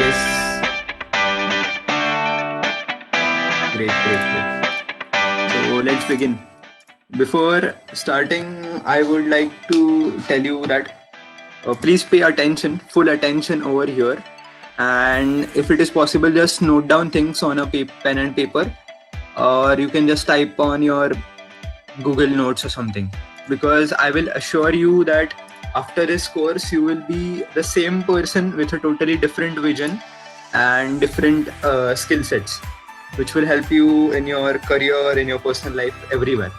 Yes, great. So let's begin. Before starting, I would like to tell you that please pay attention, full attention over here. And if it is possible, just note down things on a pen and paper, or you can just type on your Google Notes or something. Because I will assure you that after this course, you will be the same person with a totally different vision and different skill sets, which will help you in your career, in your personal life, everywhere.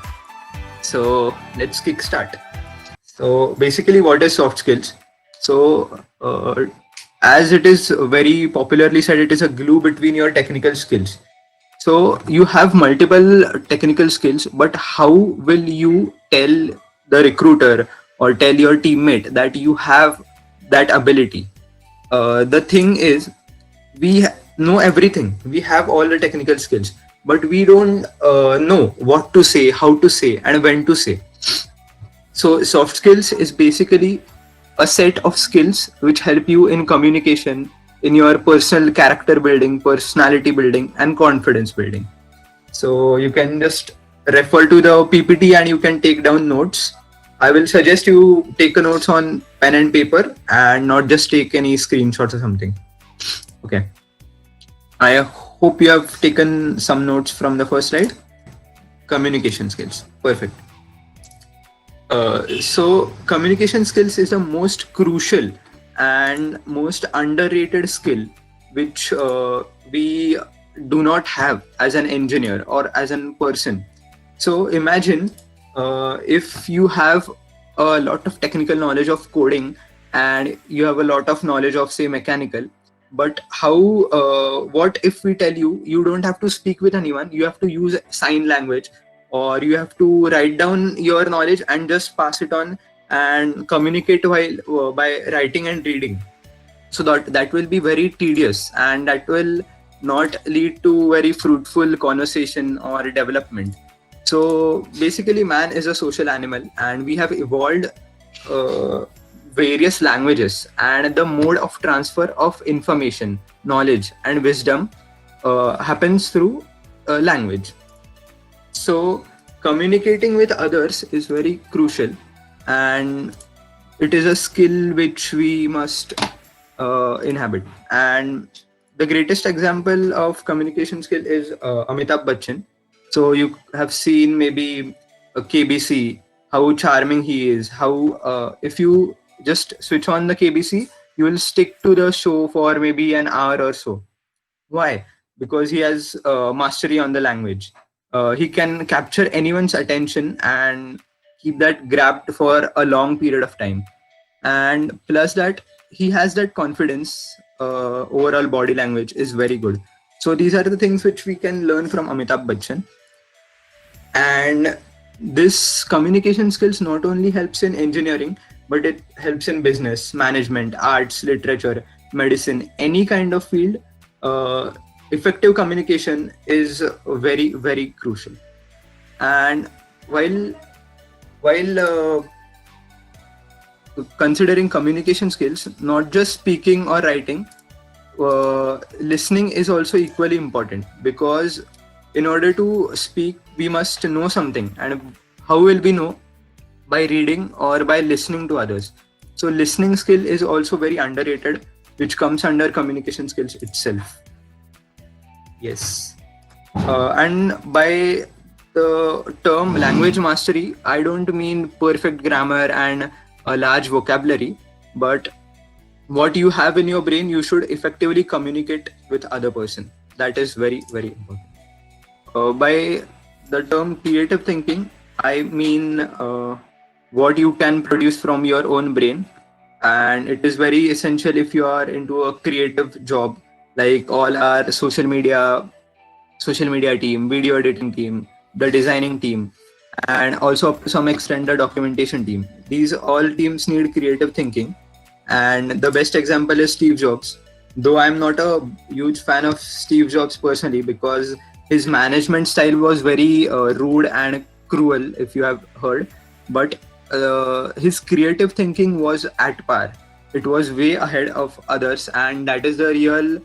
So let's kickstart. So basically, what is soft skills? So as it is very popularly said, it is a glue between your technical skills. So you have multiple technical skills, but how will you tell the recruiter or tell your teammate that you have that ability? The thing is, we know everything. We have all the technical skills, but we don't know what to say, how to say, and when to say. So soft skills is basically a set of skills which help you in communication, in your personal character building, personality building, and confidence building. So you can just refer to the PPT and you can take down notes. I will suggest you take a notes on pen and paper and not just take any screenshots or something. Okay. I hope you have taken some notes from the first slide. Communication skills. Perfect. So communication skills is the most crucial and most underrated skill which we do not have as an engineer or as a person. So imagine if you have a lot of technical knowledge of coding and you have a lot of knowledge of say mechanical, but what if we tell you you don't have to speak with anyone, you have to use sign language, or you have to write down your knowledge and just pass it on and communicate while by writing and reading. So that will be very tedious and that will not lead to very fruitful conversation or development. So basically man is a social animal and we have evolved various languages, and the mode of transfer of information, knowledge, and wisdom happens through language. So communicating with others is very crucial, and it is a skill which we must inhabit. And the greatest example of communication skill is Amitabh Bachchan. So you have seen maybe KBC, how charming he is. How if you just switch on the KBC, you will stick to the show for maybe an hour or so. Why? Because he has mastery on the language. He can capture anyone's attention and keep that grabbed for a long period of time. And plus that, he has that confidence. Overall body language is very good. So these are the things which we can learn from Amitabh Bachchan. And this communication skills not only helps in engineering, but it helps in business, management, arts, literature, medicine, any kind of field. Effective communication is very crucial. And while considering communication skills, not just speaking or writing, listening is also equally important, because in order to speak we must know something, and how will we know? By reading or by listening to others. So listening skill is also very underrated, which comes under communication skills itself. Yes. And by the term language mastery, I don't mean perfect grammar and a large vocabulary, but what you have in your brain, you should effectively communicate with other person. That is very important. By the term creative thinking, I mean what you can produce from your own brain, and it is very essential if you are into a creative job, like all our social media team, video editing team, the designing team, and also up to some extent the documentation team. These all teams need creative thinking, and the best example is Steve Jobs. Though I'm not a huge fan of Steve Jobs personally, because his management style was very rude and cruel, if you have heard, but his creative thinking was at par. It was way ahead of others, and that is the real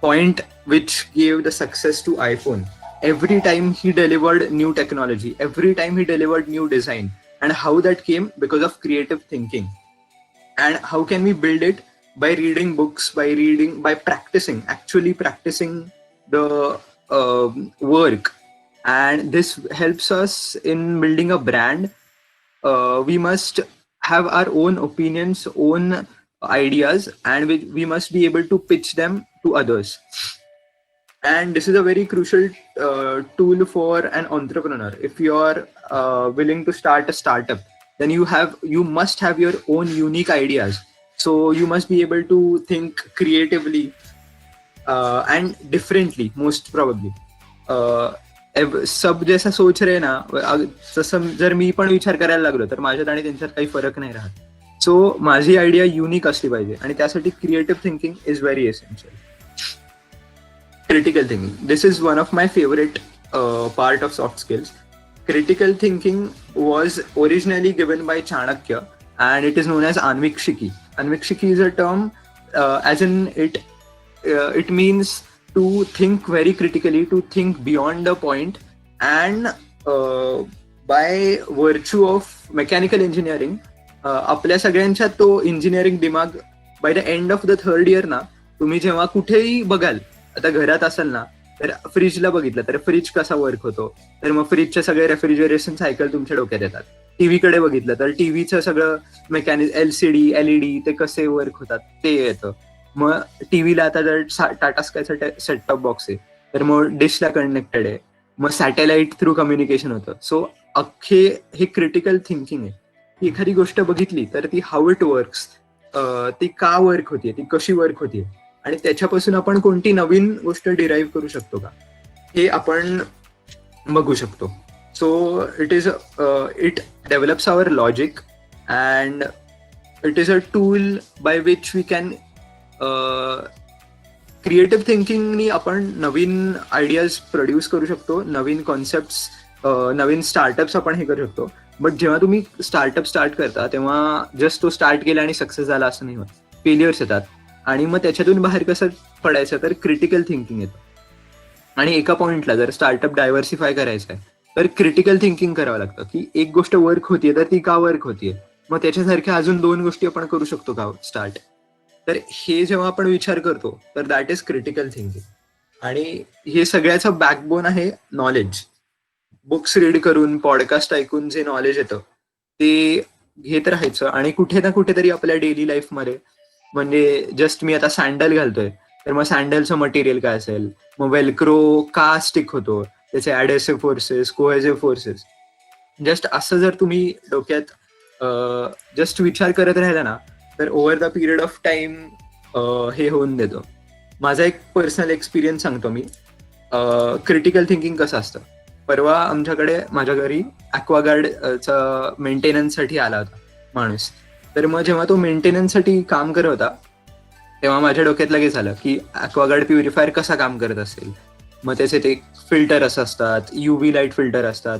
point which gave the success to iPhone. Every time he delivered new technology, every time he delivered new design, and how that came because of creative thinking. And how can we build it? By reading books, by practicing, actually practicing the work. And this helps us in building a brand. We must have our own opinions, own ideas, and we must be able to pitch them to others. And this is a very crucial tool for an entrepreneur. If you are willing to start a startup, then you must have your own unique ideas. So you must be able to think creatively and differently, most probably. सब जैसा सोच रहे ना, तसं जर मी पण विचार करायला लागलो तर माझ्यात आणि त्यांच्यात काही फरक नाही राहत. सो माझी आयडिया युनिक असली पाहिजे, आणि त्यासाठी creative thinking is very essential. Critical thinking. This is one of my favorite part of soft skills. Critical thinking was originally given by Chanakya, and it is known as Anvikshiki. Anvikshiki is a term, as in it means to think very critically, to think beyond the point, and by virtue of mechanical engineering, आपल्या सगळ्यांच्या तो engineering दिमाग by the end of the third year ना, तुम्ही जेव्हा कुठेही बघाल, आता घरात असेल ना तर फ्रीजला बघितलं तर फ्रीज कसा वर्क होतो, तर मग फ्रीजचे सगळे रेफ्रिजरेशन सायकल तुमच्या डोक्यात येतात. टीव्हीकडे बघितलं तर टीव्हीचं सगळं मेकॅनिझम, LCD LED ते कसे वर्क होतात ते येतं. मग टीव्हीला आता जर टाटा स्कायचा सेट टॉप बॉक्स आहे तर मग डिशला कनेक्टेड आहे, मग सॅटेलाइट थ्रू कम्युनिकेशन होतं. सो अख्खे हे क्रिटिकल थिंकिंग आहे. ती एखादी गोष्ट बघितली तर ती हाऊ इट वर्क्स, ती का वर्क होतीये, ती कशी वर्क होतीये, आणि त्याच्यापासून आपण कोणती नवीन गोष्ट डिराईव्ह करू शकतो का, हे आपण बघू शकतो. So it develops our logic, and it is a tool by which we can creative थिंकिंगनी आपण नवीन आयडियाज प्रोड्यूस करू शकतो, नवीन कॉन्सेप्ट्स, नवीन स्टार्टअप्स आपण हे करू शकतो. बट जेव्हा तुम्ही स्टार्टअप स्टार्ट करता तेव्हा जस्ट तो स्टार्ट केला आणि सक्सेस झाला असं नाही होत. फेलियर्स येतात, आणि मग त्याच्यातून बाहेर कसं पडायचं, तर क्रिटिकल थिंकिंग येतं. आणि एका पॉइंटला जर स्टार्टअप डायव्हर्सिफाय करायचं आहे तर क्रिटिकल थिंकिंग करावं लागतं, की एक गोष्ट वर्क होतीये तर ती का वर्क होतीये, मग त्याच्यासारख्या अजून 2 गोष्टी आपण करू शकतो का स्टार्ट. तर हे जेव्हा आपण विचार करतो तर दॅट इज क्रिटिकल थिंकिंग. आणि हे सगळ्याचं बॅकबोन आहे नॉलेज. बुक्स रीड करून, पॉडकास्ट ऐकून जे नॉलेज येतं ते घेत राहायचं, आणि कुठे ना कुठेतरी आपल्या डेली लाईफमध्ये, म्हणजे जस्ट मी आता सँडल घालतोय तर मग सँडलचं मटेरियल काय असेल, मग वेल्क्रो का स्टिक होतो, त्याचे ऍडेसिव्ह फोर्सेस, कोहेसिव्ह फोर्सेस. जस्ट असं जर तुम्ही डोक्यात जस्ट विचार करत राहिला ना तर over the period of time हे होऊन देतो. माझा एक पर्सनल एक्सपिरियन्स सांगतो मी. क्रिटिकल थिंकिंग कसं असतं. परवा आमच्याकडे, माझ्या घरी ॲक्वागार्डचा मेंटेनन्ससाठी आला होता माणूस. तर मग जेव्हा तो मेंटेनन्ससाठी काम करत होता तेव्हा माझ्या डोक्यात लगेच आलं की ॲक्वागार्ड प्युरिफायर कसा काम करत असेल, मग त्याचे ते फिल्टर असं असतात, UV लाईट फिल्टर असतात,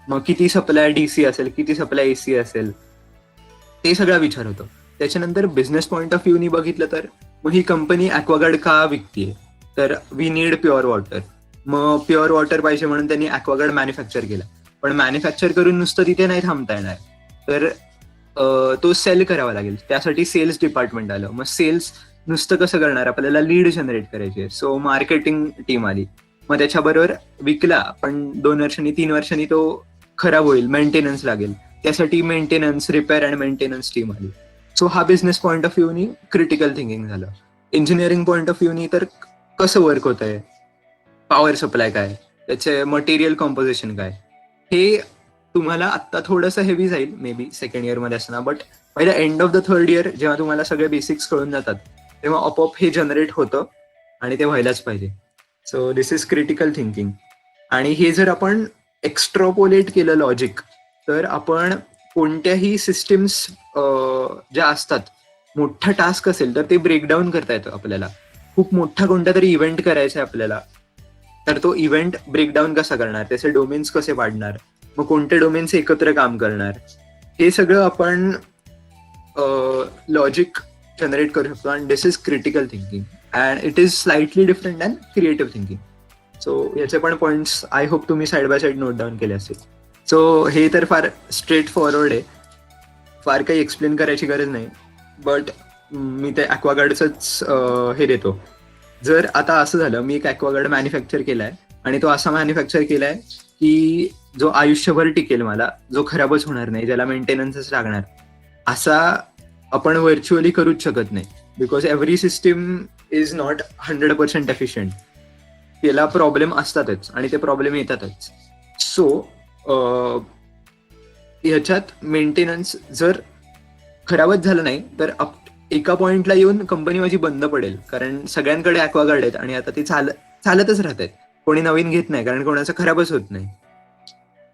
मग किती सप्लाय DC असेल, किती सप्लाय AC असेल, ते सगळा विचार होतो. त्याच्यानंतर बिझनेस पॉईंट ऑफ व्ह्यूनी बघितलं तर मग ही कंपनी ॲक्वागार्ड का विकतीये, तर वी नीड प्युअर वॉटर. मग प्युअर वॉटर पाहिजे म्हणून त्यांनी ॲक्वागार्ड मॅन्युफॅक्चर केला. पण मॅन्युफॅक्चर करून नुसतं तिथे नाही थांबता येणार, तर तो सेल करावा लागेल. त्यासाठी सेल्स डिपार्टमेंट आलं. मग सेल्स नुसतं कसं करणार, आपल्याला लीड जनरेट करायचे. सो मार्केटिंग टीम आली. मग त्याच्याबरोबर विकला, पण 2 वर्षांनी 3 वर्षांनी तो खराब होईल, मेंटेनन्स लागेल, त्यासाठी maintenance, repair and maintenance team आली. सो हा बिझनेस पॉईंट ऑफ व्ह्यूनी क्रिटिकल थिंकिंग झालं. इंजिनिअरिंग पॉईंट ऑफ व्ह्यूनी तर कसं वर्क होत आहे, पॉवर सप्लाय काय, त्याचे मटेरियल कॉम्पोजिशन काय, हे तुम्हाला आत्ता थोडंसं हेवी जाईल मे बी सेकंड इयरमध्ये असताना. But by the end of the third year जेव्हा तुम्हाला सगळे बेसिक्स कळून जातात तेव्हा आपोआप हे जनरेट होतं, आणि ते व्हायलाच पाहिजे. So this is critical thinking. आणि हे जर आपण एक्स्ट्रापोलेट केलं लॉजिक, तर आपण कोणत्याही सिस्टीम्स ज्या असतात, मोठा टास्क असेल तर ते ब्रेकडाऊन करता येतं आपल्याला. खूप मोठा कोणता तरी इव्हेंट करायचा आहे आपल्याला, तर तो इव्हेंट ब्रेकडाऊन कसा करणार, त्याचे डोमेन्स कसे पाडणार, मग कोणते डोमेन्स एकत्र काम करणार, हे सगळं आपण लॉजिक जनरेट करू शकतो आणि this is critical thinking and it is slightly different than creative thinking. So याचे पण पॉइंट्स आय होप तुम्ही side by side note down केले असतील. सो हे तर फार स्ट्रेट फॉरवर्ड आहे, फार काही एक्सप्लेन करायची गरज नाही. बट मी ते ॲक्वागार्डचंच हे देतो. जर आता असं झालं, मी एक ॲक्वागार्ड मॅन्युफॅक्चर केलाय आणि तो असा मॅन्युफॅक्चर केलाय की जो आयुष्यभर टिकेल, मला जो खराबच होणार नाही, ज्याला मेंटेनन्सच लागणार, असा आपण व्हर्च्युअली करूच शकत नाही. Because every system is not 100% efficient. त्याला प्रॉब्लेम असतातच आणि ते प्रॉब्लेम येतातच. सो ह्याच्यात मेंटेनन्स जर खराबच झालं नाही तर एका पॉइंटला येऊन कंपनी माझी बंद पडेल, कारण सगळ्यांकडे ॲक्वागार्ड आहेत आणि आता ते चालतच राहत आहेत. कोणी नवीन घेत नाही कारण कोणाचं खराबच होत नाही.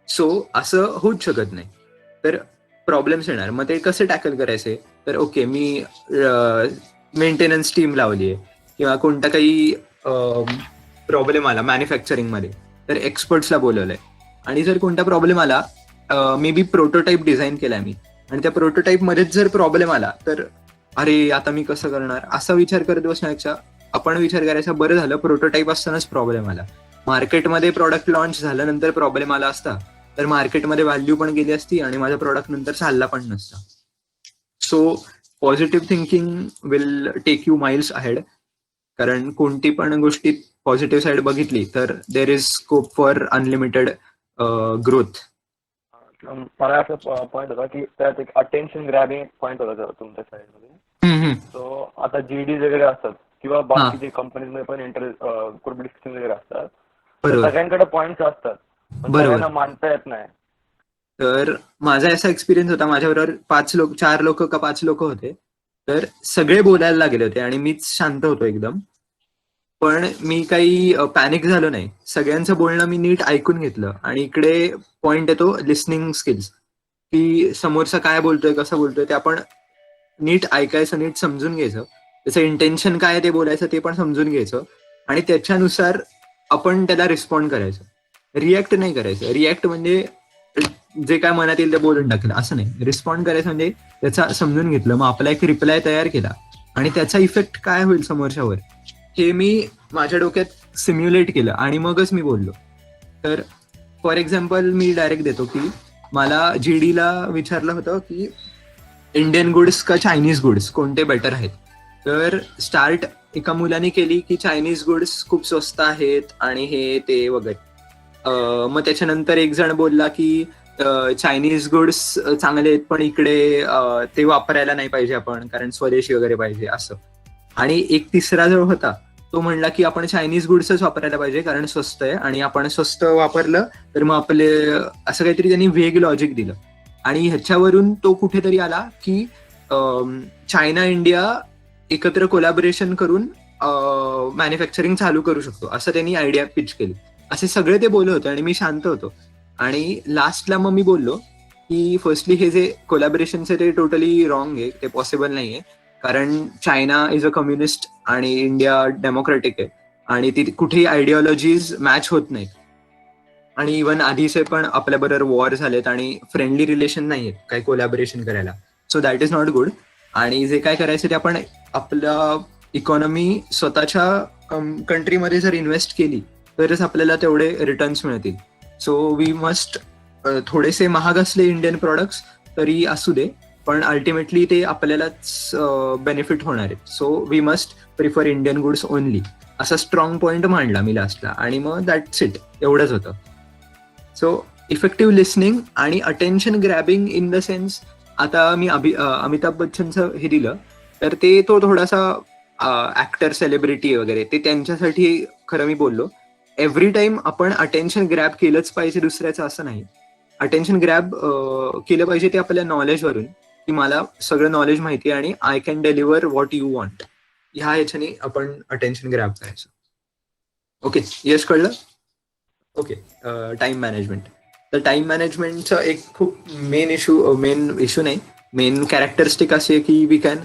सो असं होऊच शकत नाही, तर प्रॉब्लेम्स येणार. मग ते कसे टॅकल करायचे, तर ओके मी मेंटेनन्स टीम लावली आहे किंवा कोणता काही प्रॉब्लेम आला मॅन्युफॅक्चरिंगमध्ये तर एक्सपर्ट्सला बोलवलंय. आणि जर कोणता प्रॉब्लेम आला, मे बी प्रोटोटाईप डिझाईन केलाय मी आणि त्या प्रोटोटाईप मध्येच जर प्रॉब्लेम आला तर अरे आता मी कसं करणार, असा विचार करत बसण्यापेक्षा आपण विचार करायचा बरं झालं प्रोटोटाईप असतानाच प्रॉब्लेम आला. मार्केटमध्ये प्रॉडक्ट लॉन्च झाल्यानंतर प्रॉब्लेम आला असता तर मार्केटमध्ये व्हॅल्यू पण गेली असती आणि माझा प्रॉडक्ट नंतर चालला पण नसता. So positive thinking will take you miles ahead, कारण कोणती पण गोष्टीत पॉझिटिव्ह साईड बघितली तर there is scope for unlimited growth. मला असं पॉईंट होता की त्यात एक अटेन्शन ग्रॅबिंग पॉईंट होता तुमच्या साईडमध्ये. सो आता जीडी वगैरे असतात किंवा बाकीचे कंपनीजमध्ये पण ग्रुप डिस्कशन वगैरे असतात, सगळ्यांकडे पॉईंट्स असतात पण सगळ्यांना मांडता येत नाही. तर माझा असा एक्सपिरियन्स होता, माझ्याबरोबर 4 लोक का 5 लोक होते, तर सगळे बोलायला लागले होते आणि मीच शांत होतो एकदम. पण मी काही पॅनिक झालो नाही, सगळ्यांचं बोलणं मी नीट ऐकून घेतलं. आणि इकडे पॉइंट येतो लिसनिंग स्किल्स, की समोरचा काय बोलतोय कसं बोलतोय ते आपण नीट ऐकायचं, नीट समजून घ्यायचं, त्याचं इंटेन्शन काय आहे ते बोलायचं ते पण समजून घ्यायचं आणि त्याच्यानुसार आपण त्याला रिस्पॉन्ड करायचं. रिॲक्ट नाही करायचं. रिॲक्ट म्हणजे जे काय मनात येईल ते बोलून टाकलं असं नाही. रिस्पॉन्ड करायचं म्हणजे त्याचा समजून घेतलं, मग आपला एक रिप्लाय तयार केला आणि त्याचा इफेक्ट काय होईल समोरच्यावर हे मी माझ्या डोक्यात सिम्युलेट केलं आणि मगच मी बोललो. तर फॉर एक्झाम्पल मी डायरेक्ट देतो की मला जीडीला विचारलं होतं की इंडियन गुड्स का चायनीज गुड्स कोणते बेटर आहेत. तर स्टार्ट एका मुलाने केली की चायनीज गुड्स खूप स्वस्त आहेत आणि हे ते वगैरे. मग त्याच्यानंतर एक जण बोलला की चायनीज गुड्स चांगले आहेत पण इकडे ते वापरायला नाही पाहिजे आपण, कारण स्वदेशी वगैरे पाहिजे असं. आणि एक तिसरा जो होता तो म्हणला की आपण चायनीज गुड्सच वापरायला पाहिजे कारण स्वस्त आहे आणि आपण स्वस्त वापरलं तर मग आपले, असं काहीतरी त्यांनी वेग लॉजिक दिलं. आणि ह्याच्यावरून तो कुठेतरी आला की चायना इंडिया एकत्र कोलॅबोरेशन करून मॅन्युफॅक्चरिंग चालू करू शकतो असं त्यांनी आयडिया पिच केली. असे सगळे ते बोलत होते आणि मी शांत होतो. आणि लास्टला मग मी बोललो की फर्स्टली हे जे कोलॅबोरेशनचे ते टोटली रॉंग आहे, ते पॉसिबल नाहीये, कारण चायना इज अ कम्युनिस्ट आणि इंडिया डेमोक्रॅटिक आहे आणि ती कुठेही आयडिओलॉजीज मॅच होत नाहीत. आणि इव्हन आधीचे पण आपल्याबरोबर वॉर झालेत आणि फ्रेंडली रिलेशन नाहीयेत काही कोलॅबोरेशन करायला. So that is not good. आणि जे काय करायचं ते आपण आपल्या इकॉनॉमी स्वतःच्या कंट्रीमध्ये जर इन्व्हेस्ट केली तरच आपल्याला तेवढे रिटर्न्स मिळतील. सो वी मस्ट, थोडेसे महाग असले इंडियन प्रोडक्ट्स तरी असू दे पण अल्टिमेटली ते आपल्यालाच बेनिफिट होणार आहेत. So we must prefer Indian goods only, असा स्ट्रॉंग पॉइंट मांडला मी लास्टला आणि मग दॅट्स इट, एवढंच होतं. सो इफेक्टिव्ह लिसनिंग आणि attention grabbing in the sense, आता मी अमिताभ बच्चनचं हे दिलं तर ते तो थोडासा ऍक्टर सेलिब्रिटी वगैरे ते त्यांच्यासाठी खरं मी बोललो. एव्हरी टाइम आपण अटेन्शन ग्रॅब केलंच पाहिजे दुसऱ्याचं असं नाही. अटेन्शन ग्रॅब केलं पाहिजे ते आपल्या नॉलेजवरून, की मला सगळं नॉलेज माहिती आहे आणि I can deliver what you want, ह्या ह्याच्याने आपण अटेन्शन ग्रॅब करायचं. ओके, यश कळलं? ओके. Time management. तर टाइम मॅनेजमेंटचा एक खूप मेन इश्यू नाही, मेन कॅरेक्टरिस्टिक अशी आहे की we can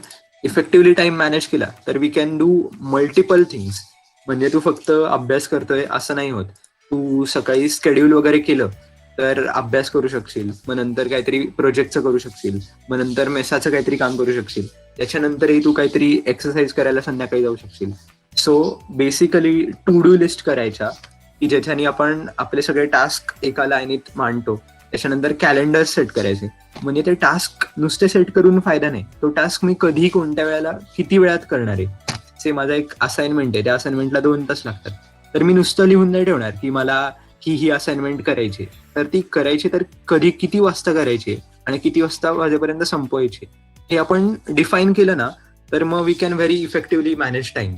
effectively time manage केला तर we can do multiple things. म्हणजे तू फक्त अभ्यास करतोय असं नाही होत. तू सकाळी शेड्यूल वगैरे केलं तर अभ्यास करू शकशील, मग नंतर काहीतरी प्रोजेक्टचं करू शकशील, मग नंतर मेसाचं काहीतरी काम करू शकशील, त्याच्यानंतरही तू काहीतरी एक्सरसाइज करायला संध्याकाळी जाऊ शकशील. So basically to do list करायच्या की ज्याच्याने आपण आपले सगळे टास्क एका लाईनीत मांडतो. त्याच्यानंतर कॅलेंडर सेट करायचे, म्हणजे ते टास्क नुसते सेट करून फायदा नाही, तो टास्क मी कधी कोणत्या वेळेला किती वेळात करणार आहे. से माझा एक असाइनमेंट आहे, त्या असाइनमेंटला 2 तास लागतात, तर मी नुसतं लिहून नाही ठेवणार की मला ही असाइनमेंट करायची, तर ती करायची तर कधी किती वाजता करायची आणि किती वाजता वाजेपर्यंत संपवायची हे आपण डिफाईन केलं ना, तर मग we can very effectively manage time.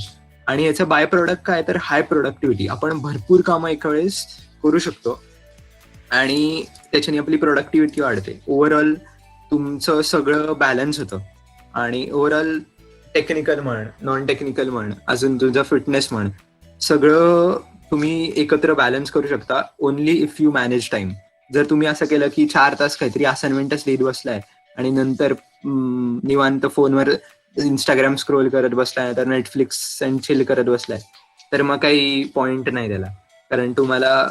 आणि याचं बाय प्रोडक्ट काय तर हाय प्रोडक्टिव्हिटी, आपण भरपूर कामं एका वेळेस करू शकतो आणि त्याच्याने आपली प्रोडक्टिव्हिटी वाढते. ओव्हरऑल तुमचं सगळं बॅलन्स होतं आणि ओव्हरऑल टेक्निकल म्हण, नॉन टेक्निकल म्हण, अजून तुझं फिटनेस म्हण, सगळं तुम्ही एकत्र बॅलन्स करू शकता only if you manage time. जर तुम्ही असं केलं की 4 तास काहीतरी असाइनमेंटच लिहित बसलाय आणि नंतर निवांत फोनवर इंस्टाग्राम स्क्रोल करत बसलाय, तर नेटफ्लिक्स अँड चिल करत बसलाय, तर मग काही पॉइंट नाही त्याला. कारण तुम्हाला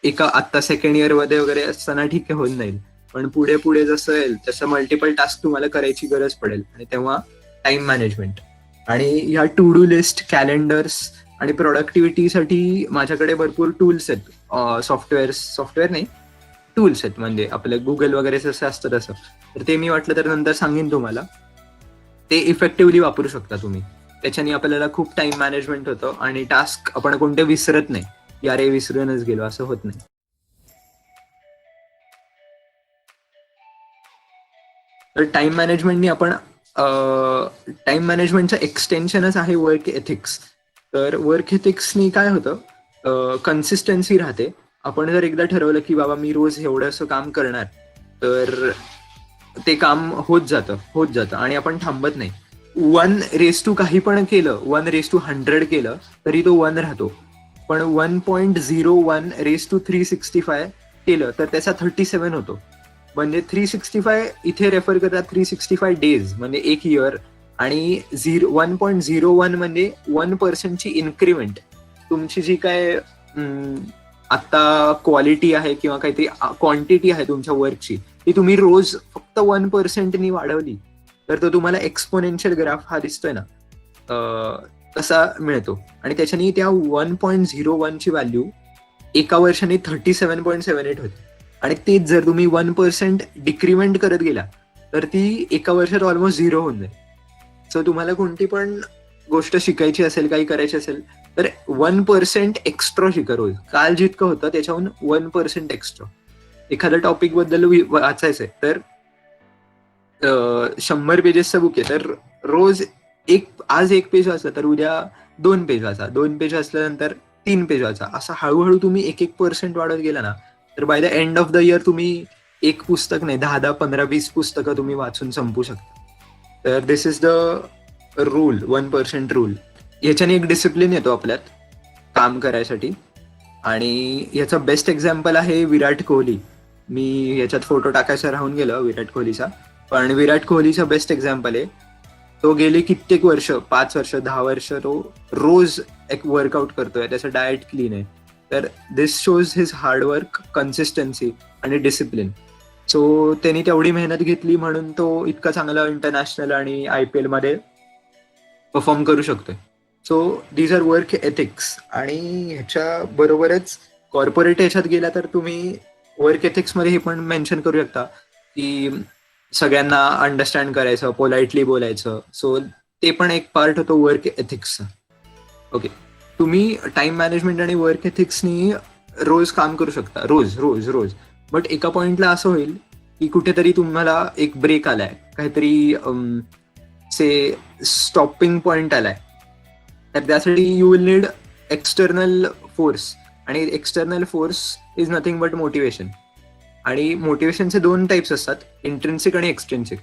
एका आत्ता सेकंड इयर मध्ये वगैरे असताना ठीक आहे होऊन जाईल, पण पुढे पुढे जसं येईल तसं मल्टिपल टास्क तुम्हाला करायची गरज पडेल आणि तेव्हा टाइम मॅनेजमेंट आणि ह्या टू डू लिस्ट, कॅलेंडर्स आणि प्रोडक्टिव्हिटीसाठी माझ्याकडे भरपूर टूल्स आहेत. सॉफ्टवेअर नाही, टूल्स आहेत, म्हणजे आपलं गुगल वगैरे जसं असतं तसं. तर ते मी वाटलं तर नंतर सांगेन तुम्हाला. ते इफेक्टिव्हली वापरू शकता तुम्ही. त्याच्याने आपल्याला खूप टाइम मॅनेजमेंट होतं आणि टास्क आपण कोणते विसरत नाही, यारे विसरूनच गेलो असं होत नाही. तर टाइम मॅनेजमेंटनी आपण टाइम मॅनेजमेंटचं एक्सटेन्शनच आहे वर्क एथिक्स. तर वर्क एथिक्सनी काय होतं, कन्सिस्टन्सी राहते. आपण जर एकदा ठरवलं की बाबा मी रोज एवढंसं काम करणार, तर ते काम होत जातं आणि आपण थांबत नाही. 1:1 काही पण केलं, 1:100 केलं तरी तो 1 राहतो, पण 1.01:365 केलं तर त्याचा 37 होतो. म्हणजे 365 इथे रेफर करतात 365 डेज म्हणजे एक इयर, आणि 1.01 म्हणजे 1% इन्क्रीमेंट. तुमची जी काय आता क्वालिटी आहे किंवा काहीतरी क्वांटिटी आहे तुमच्या वर्कची, ती तुम्ही रोज फक्त 1% वाढवली तर तो तुम्हाला एक्सपोनेन्शियल ग्राफ हा दिसतोय ना, तसा मिळतो. आणि त्याच्याने त्या 1.01 ची व्हॅल्यू एका वर्षाने 37.78 होते. आणि तेच जर तुम्ही 1% डिक्रीमेंट करत गेला तर ती एका वर्षात ऑलमोस्ट 0 होऊन जाईल. सो तुम्हाला कोणती पण गोष्ट शिकायची असेल, काही करायची असेल, तर 1% एक्स्ट्रा शिका रोज. काल जितकं होतं त्याच्याहून 1% एक्स्ट्रा. एखाद्या टॉपिक बद्दल वाचायचंय तर 100 पेजेसचं बुक आहे, तर रोज आज 1 पेज वाचला तर उद्या 2 पेज वाचा, 2 पेज वाचल्यानंतर 3 पेज वाचा. असं हळूहळू तुम्ही 1% वाढत गेला ना, तर by the end of the year तुम्ही एक पुस्तक नाही, 10, 15, 20 पुस्तकं तुम्ही वाचून संपू शकता. तर this is the rule, 1% rule. याच्याने एक डिसिप्लिन येतो आपल्यात काम करायसाठी. आणि याचा बेस्ट एक्झाम्पल आहे विराट कोहली. मी याच्यात फोटो टाकायचा राहून गेलो विराट कोहलीचा, पण विराट कोहलीचा बेस्ट एक्झाम्पल आहे. तो गेले कित्येक वर्ष, 5 वर्ष, 10 वर्ष तो रोज एक वर्कआउट करतोय, त्याचं डाएट क्लीन आहे. तर दिस शोज हिज हार्डवर्क, कन्सिस्टन्सी आणि डिसिप्लिन. सो त्यांनी तेवढी मेहनत घेतली म्हणून तो इतका चांगला इंटरनॅशनल आणि IPL मध्ये परफॉर्म करू शकतोय. So these are work ethics. आणि ह्याच्या बरोबरच कॉर्पोरेट ह्याच्यात गेला तर तुम्ही वर्क एथिक्स मध्ये हे पण मेन्शन करू शकता की सगळ्यांना अंडरस्टँड करायचं, पोलाइटली बोलायचं. सो ते पण एक पार्ट होतो वर्क एथिक्सचा. ओके, तुम्ही टाइम मॅनेजमेंट आणि वर्क एथिक्सनी रोज काम करू शकता, रोज रोज रोज. बट एका पॉइंटला असं होईल की कुठेतरी तुम्हाला एक ब्रेक आलाय, काहीतरी से स्टॉपिंग पॉइंट आलाय, तर त्यासाठी you will need external force. आणि external force is nothing but motivation. आणि मोटिवेशनचे 2 टाइप्स असतात, इंट्रिन्सिक आणि एक्सट्रिन्सिक.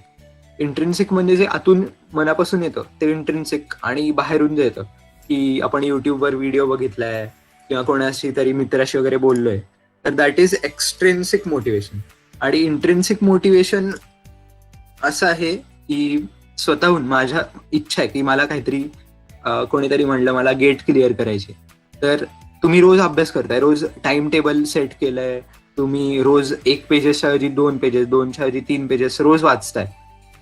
इंट्रिन्सिक म्हणजे जे आतून मनापासून येतं ते इंट्रिन्सिक, आणि बाहेरून जे येतं की आपण युट्यूबवर व्हिडिओ बघितलाय किंवा कोणाशी तरी मित्राशी वगैरे बोललोय, तर दॅट इज एक्सट्रिन्सिक मोटिवेशन. आणि इंट्रिन्सिक मोटिवेशन असं आहे की स्वतःहून माझ्या इच्छा आहे की मला काहीतरी कोणीतरी म्हणलं मला गेट क्लिअर करायचे, तर तुम्ही रोज अभ्यास करताय, रोज टाइम टेबल सेट केलंय, तुम्ही रोज 1 पेजेसच्या ऐवजी 2 पेजेस, 2च्या ऐवजी 3 पेजेस रोज वाचताय,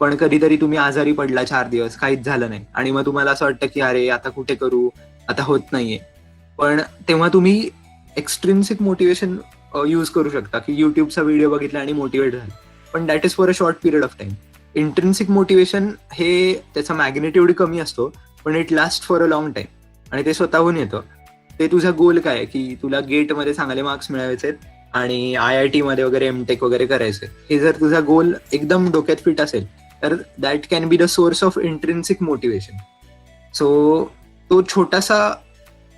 पण कधीतरी तुम्ही आजारी पडला 4 दिवस, काहीच झालं नाही आणि मग तुम्हाला असं वाटतं की अरे आता कुठे करू, आता होत नाहीये. पण तेव्हा तुम्ही एक्सट्रिन्सिक मोटिवेशन यूज करू शकता की युट्यूबचा व्हिडिओ बघितला आणि मोटिवेट झाला, पण that is for a short period of time. Intrinsic motivation हे त्याचा मॅग्नेट्यूड कमी असतो, पण it last for a long time आणि ते स्वतःहून येतं. ते तुझा गोल काय आहे की तुला गेटमध्ये चांगले मार्क्स मिळवायचे आणि IIT मध्ये वगैरे एमटेक वगैरे करायचे. हे जर तुझा गोल एकदम डोक्यात फिट असेल तर that can be the source of intrinsic motivation. So तो छोटासा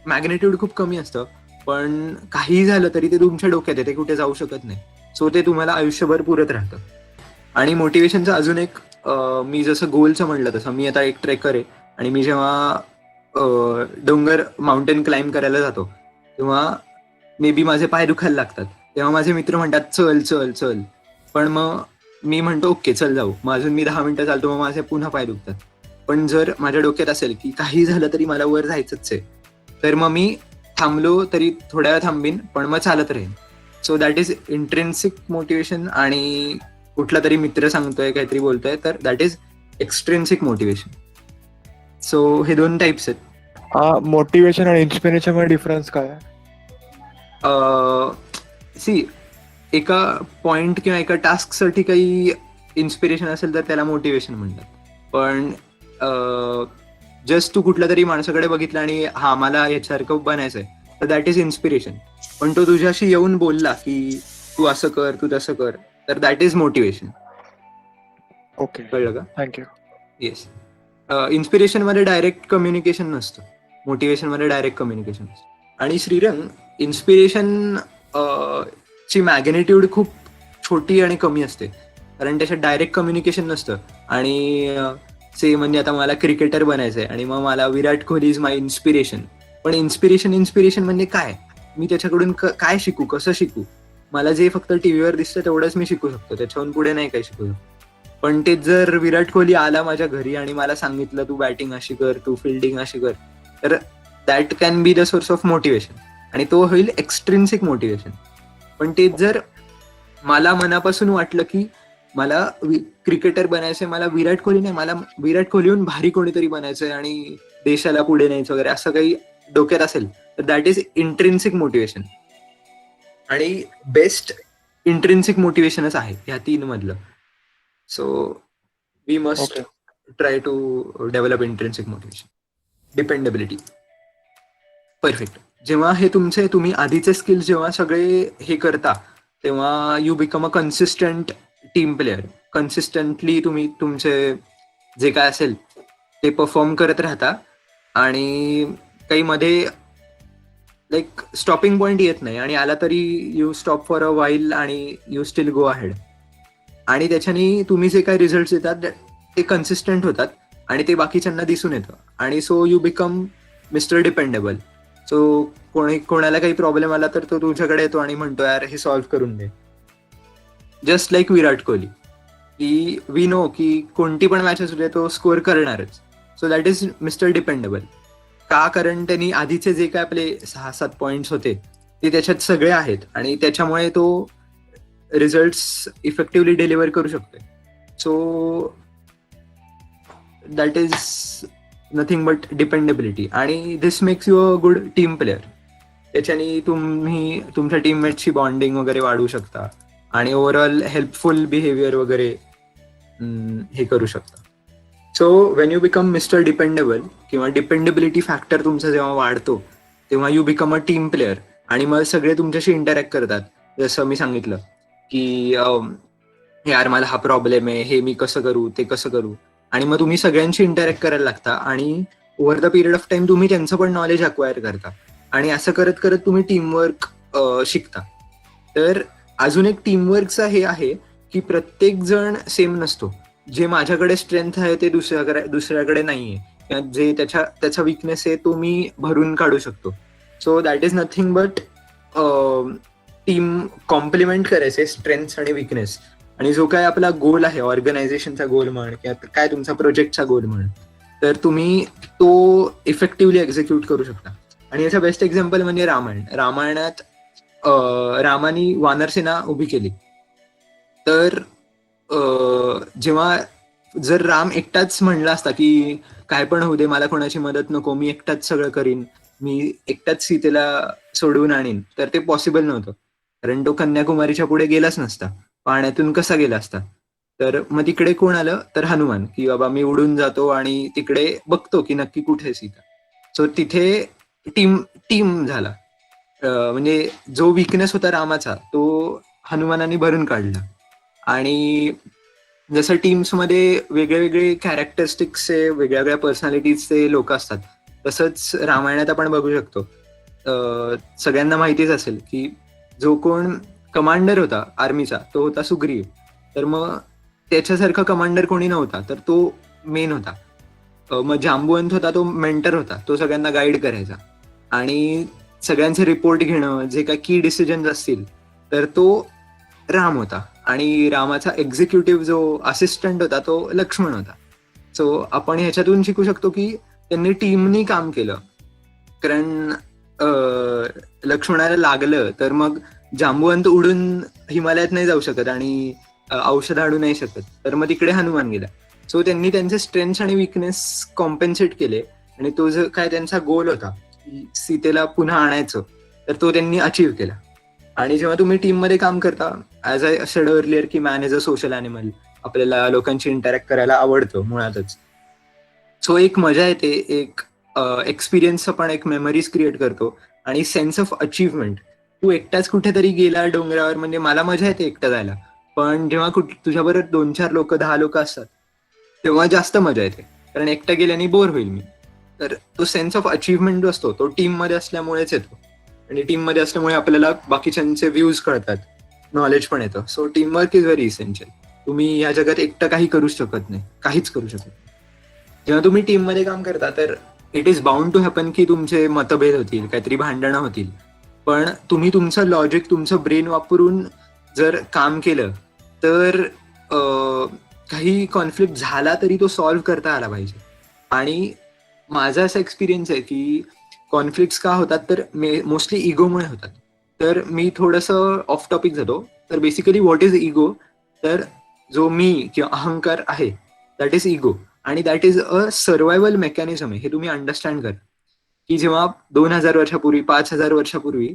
मॅग्नेट्यूड खूप कमी असतं, पण काही झालं तरी ते तुमच्या डोक्यात आहे, ते कुठे जाऊ शकत नाही. सो ते तुम्हाला आयुष्यभर पुरत राहतं. आणि मोटिवेशनचं अजून एक मी जसं गोलचं म्हणलं तसं मी आता एक ट्रेकर आहे आणि मी जेव्हा डोंगर माउंटेन क्लाइंब करायला जातो तेव्हा मे बी माझे पाय दुखायला लागतात, तेव्हा माझे मित्र म्हणतात चल चल चल, पण मग मी म्हणतो ओके चल जाऊ, मग अजून मी 10 मिनिटं चालतो, मग माझे पुन्हा पाय दुखतात. पण जर माझ्या डोक्यात असेल की काही झालं तरी मला वर जायचंच आहे, तर मग मी थांबलो तरी थोड्या वेळ थांबीन, पण मग चालत राहीन. So that is intrinsic motivation. आणि कुठला तरी मित्र सांगतोय काहीतरी बोलतोय तर दॅट इज एक्सट्रिन्सिक मोटिवेशन. सो हे 2 टाइप्स आहेत. मोटिवेशन आणि इन्स्पिरेशन मध्ये डिफरन्स काय आहे? सी एका पॉइंट किंवा एका टास्कसाठी काही इन्स्पिरेशन असेल तर त्याला मोटिवेशन म्हणतात, पण जस्ट तू कुठल्या तरी माणसाकडे बघितलं आणि हा मला याच्यासारखं बनायचंय तर दॅट इज इन्स्पिरेशन. पण तो तुझ्याशी येऊन बोलला की तू असं कर, तू तसं कर, तर दॅट इज मोटिवेशन. ओके, कळलं का? थँक्यू. येस. इन्स्पिरेशन मध्ये डायरेक्ट कम्युनिकेशन नसतं, मोटिवेशन मध्ये डायरेक्ट कम्युनिकेशन असतं. आणि श्रीरंग, इन्स्पिरेशन ची मॅग्नेट्यूड खूप छोटी आणि कमी असते, कारण त्याच्यात डायरेक्ट कम्युनिकेशन नसतं. आणि से म्हणजे आता मला क्रिकेटर बनायचंय आणि मग मला Virat Kohli is my inspiration, पण इन्स्पिरेशन म्हणजे काय? मी त्याच्याकडून काय शिकू, कसं शिकू? मला जे फक्त टीव्हीवर दिसतं तेवढंच मी शिकू शकतो, त्याच्याहून पुढे नाही काही शिकू शकतो. पण ते जर विराट कोहली आला माझ्या घरी आणि मला सांगितलं तू बॅटिंग अशी कर, तू फिल्डिंग अशी कर, तर that can be the source of motivation आणि तो होईल एक्सट्रिन्सिक मोटिवेशन. पण ते जर मला मनापासून वाटलं की मला क्रिकेटर बनायचंय, मला विराट कोहली नाही, मला विराट कोहलीहून भारी कोणीतरी बनायचंय आणि देशाला पुढे न्यायचं वगैरे, असं काही डोक्यात असेल तर दॅट इज इंट्रिन्सिक मोटिवेशन. आणि बेस्ट इंट्रिन्सिक मोटिवेशनच आहे ह्या 3 मधलं. So we must try to develop intrinsic motivation. Dependability. Perfect. जेव्हा हे तुम्ही आधीचे स्किल्स जेव्हा सगळे हे करता तेव्हा you become a consistent team player. Consistently तुम्ही तुमचे जे काय असेल ते परफॉर्म करत राहता आणि काही मध्ये लाईक स्टॉपिंग पॉइंट येत नाही, आणि आला तरी you stop for a while आणि यू स्टील गो अहेड. आणि त्याच्याने तुम्ही जे काही रिझल्ट येतात ते कन्सिस्टंट होतात आणि ते बाकीच्यांना दिसून येतं. आणि so you become mister dependable. So कोणाला काही प्रॉब्लेम आला तर तो तुझ्याकडे येतो आणि म्हणतो यार हे सॉल्व्ह करून दे. जस्ट लाईक विराट कोहली, की वी नो की कोणती पण मॅच असू दे तो स्कोअर करणारच. So that is mister dependable. का? कारण त्यांनी आधीचे जे काय आपले 6-7 पॉइंट्स होते ते त्याच्यात सगळे आहेत आणि त्याच्यामुळे तो रिझल्ट्स इफेक्टिव्हली डिलिव्हर करू शकतोय. So that is nothing but dependability. आणि this makes you a good team player. त्याच्याने तुम्ही तुमच्या टीममेटची बॉन्डिंग वगैरे वाढवू शकता आणि ओव्हरऑल हेल्पफुल बिहेवियर वगैरे हे करू शकता. So when you become mister dependable किंवा डिपेंडेबिलिटी फॅक्टर तुमचा जेव्हा वाढतो तेव्हा you become a team player आणि मग सगळे तुमच्याशी इंटरॅक्ट करतात. जसं मी सांगितलं की यार मला हा प्रॉब्लेम आहे, हे मी कसं करू, ते कसं करू, आणि मग तुम्ही सगळ्यांशी इंटरॅक्ट करायला लागता आणि over the period of time तुम्ही त्यांचं पण नॉलेज अक्वायर करता आणि असं करत करत तुम्ही टीमवर्क शिकता. तर अजून एक टीमवर्कचा हे आहे की प्रत्येक जण सेम नसतो. जे माझ्याकडे स्ट्रेंथ आहे ते दुसऱ्याकडे नाहीये, किंवा जे त्याचा विकनेस आहे तो मी भरून काढू शकतो. So that is nothing but team complement करायचे स्ट्रेंथ आणि विकनेस. आणि जो काय आपला गोल आहे, ऑर्गनायझेशनचा गोल म्हण किंवा काय तुमचा प्रोजेक्टचा गोल म्हण, तर तुम्ही तो इफेक्टिव्हली एक्झिक्यूट करू शकता. आणि याचा बेस्ट एक्झाम्पल म्हणजे रामायणात रामानी वानरसेना उभी केली, तर जेव्हा जर राम एकटाच म्हणला असता की काय पण होऊ दे, मला कोणाची मदत नको, मी एकटाच सगळं करीन, मी एकटाच सीतेला सोडवून आणीन, तर ते पॉसिबल नव्हतं. कारण तो कन्याकुमारीच्या पुढे गेलाच नसता. पाण्यातून कसा गेला असता? तर मग तिकडे कोण आलं? तर हनुमान, की बाबा मी उडून जातो आणि तिकडे बघतो की नक्की कुठे आहे सीता. सो तिथे टीम टीम झाला. म्हणजे जो विकनेस होता रामाचा तो हनुमानाने भरून काढला. आणि जसं टीम्समध्ये वेगळे वेगळे कॅरेक्टरिस्टिक्सचे, वेगळ्या वेगळ्या पर्सनॅलिटीजचे लोक असतात, तसंच रामायणात आपण बघू शकतो. सगळ्यांना माहितीच असेल की जो कोण कमांडर होता आर्मीचा तो होता सुग्रीव. तर मग त्याच्यासारखा कमांडर कोणी नव्हता, तर तो मेन होता. मग जांबुवंत होता, तो मेंटर होता, तो सगळ्यांना गाईड करायचा. आणि सगळ्यांचे रिपोर्ट घेणं, जे काही की डिसिजन असतील, तर तो राम होता. आणि रामाचा एक्झिक्युटिव्ह जो असिस्टंट होता तो लक्ष्मण होता. सो आपण ह्याच्यातून शिकू शकतो की त्यांनी टीमनी काम केलं. कारण लक्ष्मणाला लागलं तर मग जांबुवंत उडून हिमालयात नाही जाऊ शकत आणि औषध आणू नाही शकत, तर मग तिकडे हनुमान गेला. सो त्यांनी त्यांचे स्ट्रेंथ आणि विकनेस कॉम्पेन्सेट केले आणि तो जो काय त्यांचा गोल होता की सीतेला पुन्हा आणायचं, तर तो त्यांनी अचीव्ह केला. आणि जेव्हा तुम्ही टीम मध्ये काम करता, ऍज आय सेड अर्लियर की man is a social animal, आपल्याला लोकांशी इंटरॅक्ट करायला आवडतं मुळातच. सो एक मजा येते, एक एक्सपिरियन्स, आपण एक मेमरीज क्रिएट करतो आणि सेन्स ऑफ अचीवमेंट. तू एकटाच कुठेतरी गेला डोंगरावर, म्हणजे मला मजा येते एकटा जायला, पण जेव्हा तुझ्याबरोबर 2-4 लोक, 10 लोक असतात, तेव्हा जास्त मजा येते. कारण एकटा गेल्याने बोर होईल मी. तर तो सेन्स ऑफ अचीवमेंट जो असतो तो टीम मध्ये असल्यामुळेच येतो. आणि टीम मध्ये असल्यामुळे आपल्याला बाकीच्यांचे व्ह्यूज कळतात, नॉलेज पण येतं. So team work is very essential. तुम्ही या जगात एकटं काही करू शकत नाही, काहीच करू शकत नाही. जेव्हा तुम्ही टीम मध्ये काम करता तर it is bound to happen की तुमचे मतभेद होतील, काहीतरी भांडणं होतील, पण तुम्ही तुमचं लॉजिक, तुमचं ब्रेन वापरून जर काम केलं तर काही कॉन्फ्लिक्ट झाला तरी तो सॉल्व्ह करता आला पाहिजे. आणि माझा असा एक्सपिरियन्स आहे की कॉन्फ्लिक्ट का होतात, तर मोस्टली इगोमुळे होतात. तर मी थोडंसं ऑफ टॉपिक जातो. तर बेसिकली व्हॉट इज इगो? तर जो मी किंवा अहंकार आहे, दॅट इज इगो. आणि that is a survival mechanism आहे, हे तुम्ही अंडरस्टँड करा. की जेव्हा 2000 वर्षापूर्वी, 5000 वर्षापूर्वी,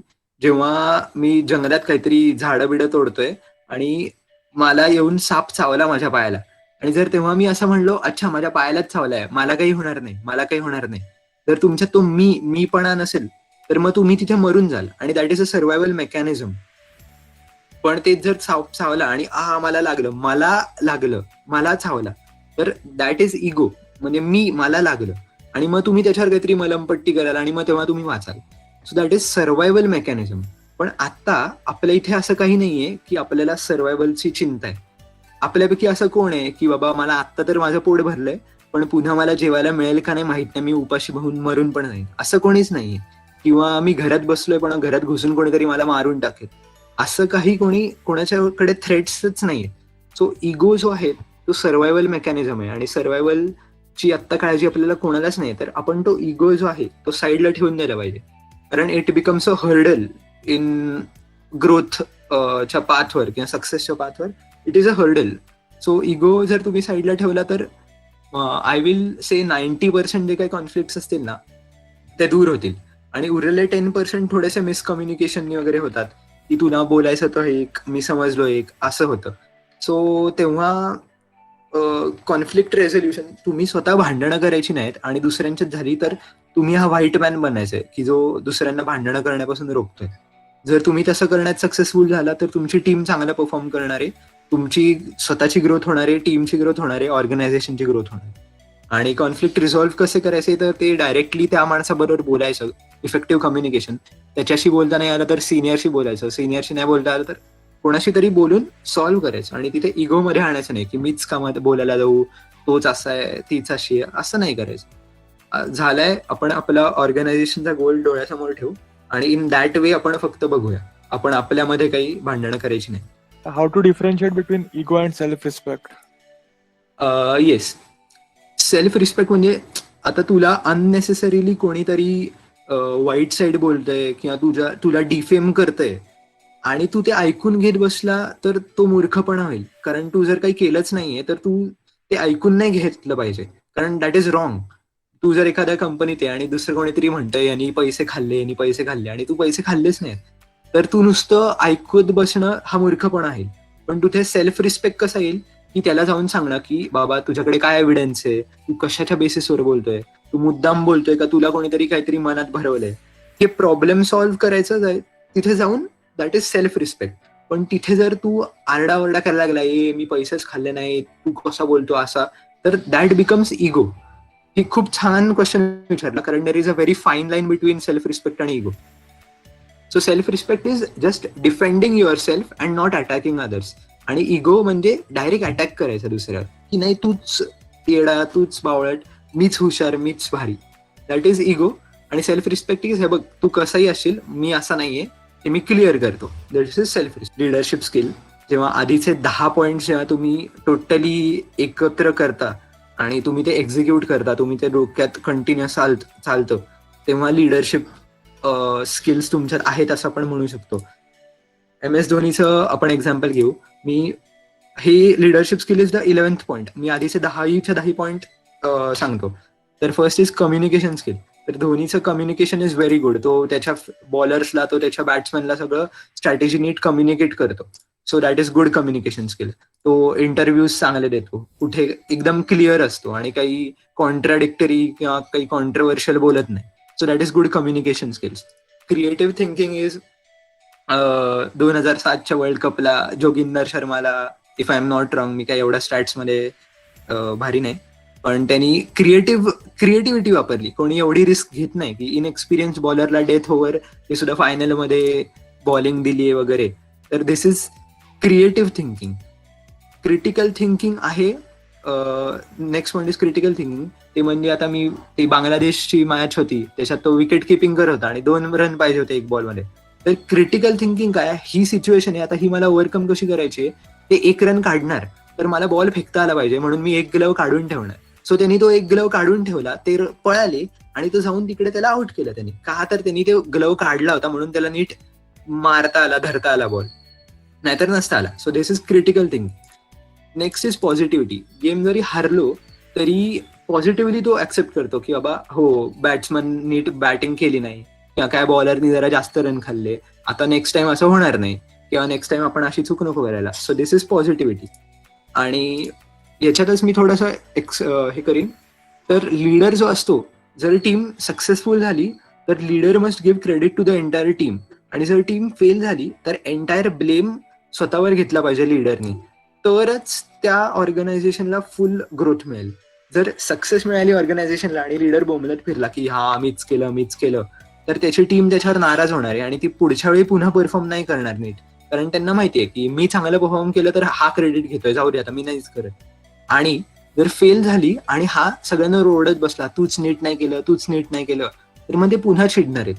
जेव्हा मी जंगलात काहीतरी झाडं बिडं तोडतोय आणि मला येऊन साप चावला माझ्या पायाला, आणि जर तेव्हा मी असं म्हणलो, अच्छा माझ्या पायालाच चावलाय, मला काही होणार नाही, मला काही होणार नाही, जर तुमच्यात तो मीपणा नसेल, तर मग तुम्ही तिथे मरून जाल. आणि that is a survival mechanism. पण ते जर चावला आणि मला लागलं, मला चावला, तर दॅट इज इगो. म्हणजे मला लागलं आणि मग तुम्ही त्याच्यावर काहीतरी मलमपट्टी कराल आणि मग तेव्हा तुम्ही वाचाल. So that is survival mechanism. पण आता आपल्या इथे असं काही नाहीये की आपल्याला सर्वायवलची चिंता आहे. आपल्यापैकी असं कोण आहे की बाबा मला आत्ता तर माझं पोट भरलंय, पण पुन्हा मला जेवायला मिळेल का नाही माहित नाही, मी उपाशी बघून मरून पण नाही, असं कोणीच नाहीये. किंवा मी घरात बसलोय पण घरात घुसून कोणीतरी मला मारून टाकेल, असं काही कोणाच्याकडे थ्रेट्सच नाहीये. सो इगो जो आहे तो सर्वायवल मेकॅनिझम आहे. आणि सर्वायवलची आत्ता काळजी आपल्याला कोणालाच नाही, तर आपण तो इगो जो आहे तो साईडला ठेवून द्यायला पाहिजे. कारण it becomes a hurdle in growth च्या पाथवर किंवा सक्सेसच्या पाथवर. It is a hurdle. So ego जर तुम्ही साईडला ठेवला तर आय विल से 90% जे काही कॉन्फ्लिक्ट असतील ना ते दूर होतील. आणि उरलेले 10% थोडेसे मिसकम्युनिकेशन वगैरे होतात, की तुला बोलायचं तर एक, मी समजलो एक, असं होतं. सो तेव्हा कॉन्फ्लिक्ट रेझोल्युशन, तुम्ही स्वतः भांडणं करायची नाहीत आणि दुसऱ्यांच्यात झाली तर तुम्ही हा व्हाईट मॅन बनायचंय की जो दुसऱ्यांना भांडणं करण्यापासून रोखतोय. जर तुम्ही तसं करण्यात सक्सेसफुल झाला तर तुमची टीम चांगला परफॉर्म करणार आहे, तुमची स्वतःची ग्रोथ होणार आहे, टीमची ग्रोथ होणार आहे, ऑर्गनायझेशनची ग्रोथ होणार आहे. आणि कॉन्फ्लिक्ट रिझॉल्व्ह कसे करायचे, तर ते डायरेक्टली त्या माणसाबरोबर बोलायचं, इफेक्टिव्ह कम्युनिकेशन. त्याच्याशी बोलता नाही आलं तर सिनियरशी बोलायचं, सिनियरशी नाही बोलता आलं तर कोणाशी तरी बोलून सॉल्व्ह करायचं. आणि तिथे इगो मध्ये आणायचं नाही की मीच कामात बोलायला जाऊ, तोच असा आहे, तीच अशी आहे, असं नाही करायचं. झालंय, आपण आपला ऑर्गनायझेशनचा गोल डोळ्यासमोर ठेवू आणि इन दॅट वे आपण फक्त बघूया, आपण आपल्यामध्ये काही भांडणं करायची नाही. How to differentiate between ego and self respect? Yes, self respect म्हणजे आता तुला अननेसेसरीली कोणीतरी वाईट साईड बोलतंय किंवा तुला डिफेम करतंय, आणि तू ते ऐकून घेत बसला तर तो मूर्खपणा होईल. कारण तू जर काही केलंच नाहीये तर तू ते ऐकून नाही घेतलं पाहिजे, कारण दॅट इज रॉंग. तू जर एखाद्या कंपनीत आहे आणि दुसरं कोणीतरी म्हणतंय यांनी पैसे खाल्ले यांनी पैसे खाल्ले आणि तू पैसे खाल्लेच नाही, तर तू नुसतं ऐकत बसणं हा मूर्खपणा आहे. पण तू ते सेल्फ रिस्पेक्ट कसा येईल की त्याला जाऊन सांगणं की बाबा तुझ्याकडे काय एव्हिडन्स आहे, तू कशाच्या बेसिसवर बोलतोय, तू मुद्दाम बोलतोय का तुला कोणीतरी काहीतरी मनात भरवलंय, हे प्रॉब्लेम सॉल्व्ह करायचं आहे तिथे जाऊन. That is self respect. पण तिथे जर तू आरडाओरडा करायला लागला, मी पैसेच खाल्ले नाही, तू कसा बोलतो असा, तर दॅट बिकम्स इगो. ही खूप छान क्वेश्चन विचारला, कारण there is a very fine line between self respect आणि ego. So self respect is just defending your self and not attacking others. आणि इगो म्हणजे डायरेक्ट अटॅक करायचा दुसऱ्यावर, की नाही तूच येडा, तूच बावळट, मीच हुशार, मीच भारी. That is ego. आणि सेल्फ रिस्पेक्ट इज हे बघ तू कसंही असशील, मी असा नाहीये, ते मी क्लिअर करतो. That is self respect. Leadership skill, जेव्हा आधीचे 10 पॉइंट्स जेव्हा तुम्ही टोटली एकत्र करता आणि तुम्ही ते एक्झिक्यूट करता, तुम्ही ते डोक्यात कंटिन्युअस चालतं, तेव्हा लिडरशिप स्किल्स तुमच्यात आहेत असं आपण म्हणू शकतो. MS धोनीचं आपण एक्झाम्पल घेऊ. मी हे leadership skill is the 11th point. मी आधीचे 10 पॉइंट सांगतो. तर फर्स्ट इज कम्युनिकेशन स्किल. तर धोनीचं कम्युनिकेशन इज व्हेरी गुड. तो त्याच्या बॉलर्सला, तो त्याच्या बॅट्समॅनला सगळं स्ट्रॅटेजी नीट कम्युनिकेट करतो. So that is good communication skill. तो इंटरव्ह्यूज चांगले देतो, कुठे एकदम क्लिअर असतो आणि काही कॉन्ट्राडिक्टरी किंवा काही कॉन्ट्रोवर्शियल बोलत नाही. So that is good communication skills. Creative thinking is 2007च्या वर्ल्ड कपला जोगिंदर शर्माला, if I am not wrong, मी काय एवढ्या स्टॅट्समध्ये भारी नाही, पण त्यांनी क्रिएटिव्हिटी वापरली. कोणी एवढी रिस्क घेत नाही की इनएक्सपिरियन्स बॉलरला डेथ ओव्हर ते सुद्धा फायनलमध्ये बॉलिंग दिली वगैरे. तर this is creative thinking. Critical thinking आहे. Next point is critical thinking. ते म्हणजे आता ती बांगलादेशची मॅच होती, त्याच्यात तो विकेट किपिंग करत होता आणि 2 रन पाहिजे होते 1 बॉलमध्ये. तर क्रिटिकल थिंकिंग काय, ही सिच्युएशन आहे, आता ही मला ओव्हरकम कशी करायची आहे, ते 1 रन काढणार, तर मला बॉल फेकता आला पाहिजे म्हणून मी 1 ग्लव काढून ठेवणार. सो त्यांनी तो 1 ग्लव काढून ठेवला, ते पळाले आणि तो जाऊन तिकडे त्याला आउट केलं त्यांनी. का तर त्यांनी ते ग्लव काढला होता म्हणून त्याला नीट मारता आला, धरता आला बॉल, नाहीतर नसता आला. So this is critical thinking. Next is positivity. Game जरी हारलो तरी पॉझिटिव्हली तो ऍक्सेप्ट करतो की बाबा हो, बॅट्समन नीट बॅटिंग केली नाही किंवा काय बॉलरनी जरा जास्त रन खाल्ले, आता नेक्स्ट टाइम असं होणार नाही किंवा नेक्स्ट टाइम आपण अशी चूक नको करायला. So this is positivity. आणि याच्यातच मी थोडंसं हे करीन, तर लीडर जो असतो, जर टीम सक्सेसफुल झाली तर leader must give credit to the entire team, आणि जर टीम फेल झाली तर एंटायर ब्लेम स्वतःवर घेतला पाहिजे लीडरनी, तरच त्या ऑर्गनायझेशनला फुल ग्रोथ मिळेल. जर सक्सेस मिळाली ऑर्गनायझेशनला आणि लीडर बोंबलत फिरला की हा मीच केलं, तर त्याची टीम त्याच्यावर नाराज होणार आहे आणि ती पुढच्या वेळी पुन्हा परफॉर्म नाही करणार नीट, कारण त्यांना माहितीये की मी चांगलं परफॉर्म केलं तर हा क्रेडिट घेतोय, जाऊ दे आता मी नाहीच करत. आणि जर फेल झाली आणि हा सगळ्यांना रोडत बसला, तूच नीट नाही केलं, तर मग ते पुन्हा चिडणार आहेत.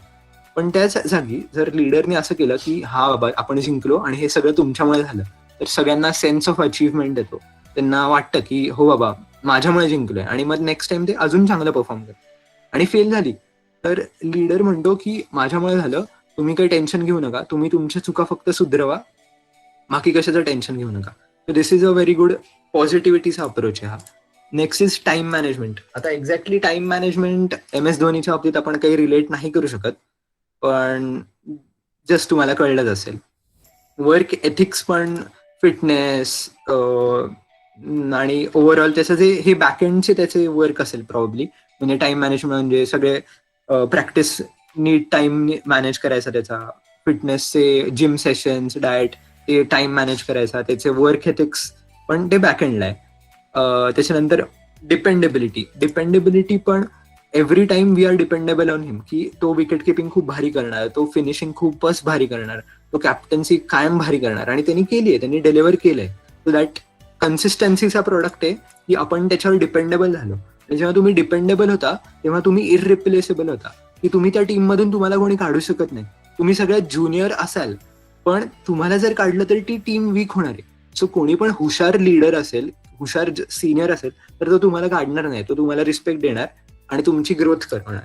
पण त्याच जागी जर लीडरने असं केलं की हा बाबा आपण जिंकलो आणि हे सगळं तुमच्यामुळे झालं, तर सगळ्यांना सेन्स ऑफ अचीवमेंट येतो. त्यांना वाटतं की हो बाबा माझ्यामुळे जिंकलोय, आणि मग नेक्स्ट टाइम ते अजून चांगलं परफॉर्म करतात. आणि फेल झाली तर लीडर म्हणतो की माझ्यामुळे झालं, तुम्ही काही टेन्शन घेऊ नका, तुम्ही तुमच्या चुका फक्त सुधरवा, बाकी कशाचं टेन्शन घेऊ नका. So this is a very good पॉझिटिव्हिटीचा अप्रोच आहे हा. Next is time management. आता एक्झॅक्टली टाइम मॅनेजमेंट MS धोनीच्या बाबतीत आपण काही रिलेट नाही करू शकत, पण जस्ट तुम्हाला कळलंच असेल. वर्क एथिक्स पण, फिटनेस आणि ओव्हरऑल त्याचं जे हे बॅकएंडचे त्याचे वर्क असेल प्रॉब्ली, म्हणजे टाइम मॅनेजमेंट म्हणजे सगळे प्रॅक्टिस नीट टाइम मॅनेज करायचा, त्याचा फिटनेसचे जिम सेशन्स, डाएट, ते टाइम मॅनेज करायचा, त्याचे वर्क एथिक्स पण ते बॅकएंडला आहे. त्याच्यानंतर डिपेंडेबिलिटी पण every time we are dependable on him, की तो विकेट किपिंग खूप भारी करणार, तो फिनिशिंग खूपच भारी करणार, तो कॅप्टन्सी कायम भारी करणार, आणि त्यांनी केली आहे, त्यांनी डिलिव्हर केलंय. सो दॅट कन्सिस्टन्सीचा प्रोडक्ट आहे की आपण त्याच्यावर डिपेंडेबल झालो. आणि जेव्हा तुम्ही डिपेंडेबल होता तेव्हा तुम्ही इररिप्लेसेबल होता, की तुम्ही त्या टीम मधून तुम्हाला कोणी काढू शकत नाही. तुम्ही सगळ्यात ज्युनियर असाल पण तुम्हाला जर काढलं तरी ती टीम वीक होणार आहे. सो कोणी पण हुशार लीडर असेल, हुशार सिनियर असेल तर तो तुम्हाला काढणार नाही, तो तुम्हाला रिस्पेक्ट देणार आणि तुमची ग्रोथ करणार.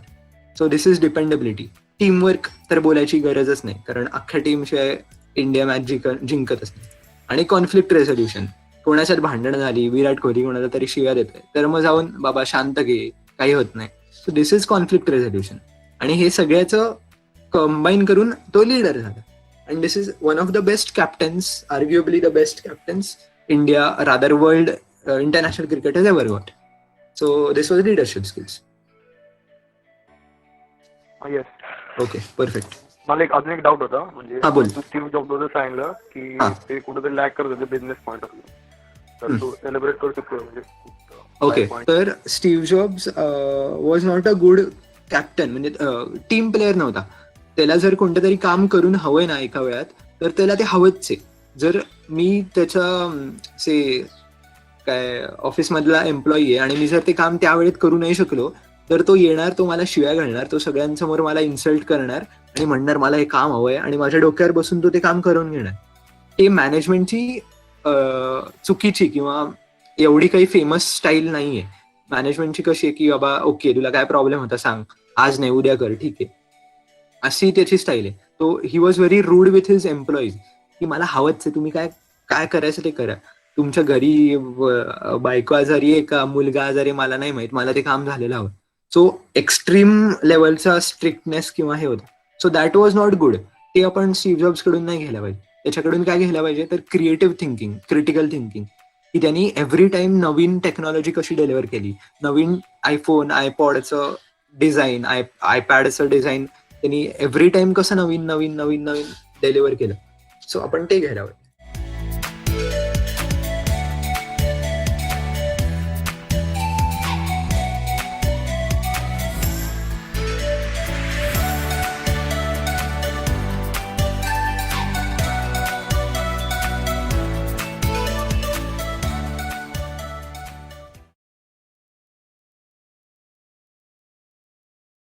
So this is dependability. Teamwork तर बोलायची गरजच नाही, कारण अख्ख्या टीमशिवाय इंडिया मॅच जिंकतच नाही. आणि कॉन्फ्लिक्ट रेझोल्युशन, कोणाच्यात भांडणं झाली, विराट कोहली कोणाला तरी शिव्या देतोय, तर मग जाऊन बाबा शांत घे, काही होत नाही. So this is conflict resolution. आणि हे सगळ्याचं कंबाईन करून तो लीडर झाला. And this is one of the best captains, arguably the best captains India rather world international cricket has ever got. So this was leadership skills. Yes. Okay, perfect. मला अजून एक doubt होता, म्हणजे हा, बोल. तू स्टीव्ह जॉब बद्दल सांगितलं की हा. ते कुठेतरी लॅक करत होते बिझनेस पॉईंट ऑफ व्ह्यू, तर तू सेलिब्रेट करू शकतो म्हणजे ओके, तर Steve jobs was not a good captain, म्हणजे टीम प्लेअर नव्हता. त्याला जर कोणतं तरी काम करून हवंय ना एका वेळात, तर त्याला ते हवंच आहे. जर मी त्याच्या काय ऑफिसमधला एम्प्लॉई आहे आणि मी जर ते काम त्या वेळेत करू नाही शकलो, तर तो येणार, तो मला शिव्या घालणार, तो सगळ्यांसमोर मला इन्सल्ट करणार आणि म्हणणार मला हे काम हवंय, आणि माझ्या डोक्यावर बसून तो ते काम करून घेणार. ते मॅनेजमेंटची चुकीची किंवा एवढी काही फेमस स्टाईल नाहीये. मॅनेजमेंटची कशी आहे की बाबा ओके, तुला काय प्रॉब्लेम होता सांग, आज नाही उद्या कर, ठीक आहे, अशी त्याची स्टाईल आहे. तो he was very rude with his employees, की मला हवंच आहे, तुम्ही काय काय करायचं ते करा. तुमच्या घरी बायको आजारी आहे का मुलगा आजारी मला नाही माहित, मला ते काम झालेलं हवं. सो एक्स्ट्रीम लेवलचा स्ट्रिक्टनेस किंवा हे होतं. So that was not good. ते आपण स्टीव्ह जॉब्स कडून नाही घ्यायला पाहिजे. त्याच्याकडून काय घ्यायला पाहिजे तर क्रिएटिव्ह थिंकिंग, क्रिटिकल थिंकिंग, की त्यांनी एव्हरी टाइम नवीन टेक्नॉलॉजी कशी डिलिव्हर केली, नवीन आयफोन आयपॉडचं डिझाईन, आयपॅडचं डिझाईन त्यांनी एव्हरी टाइम कसं नवीन नवीन नवीन नवीन डिलिव्हर केलं. सो आपण ते घ्यायला हवं.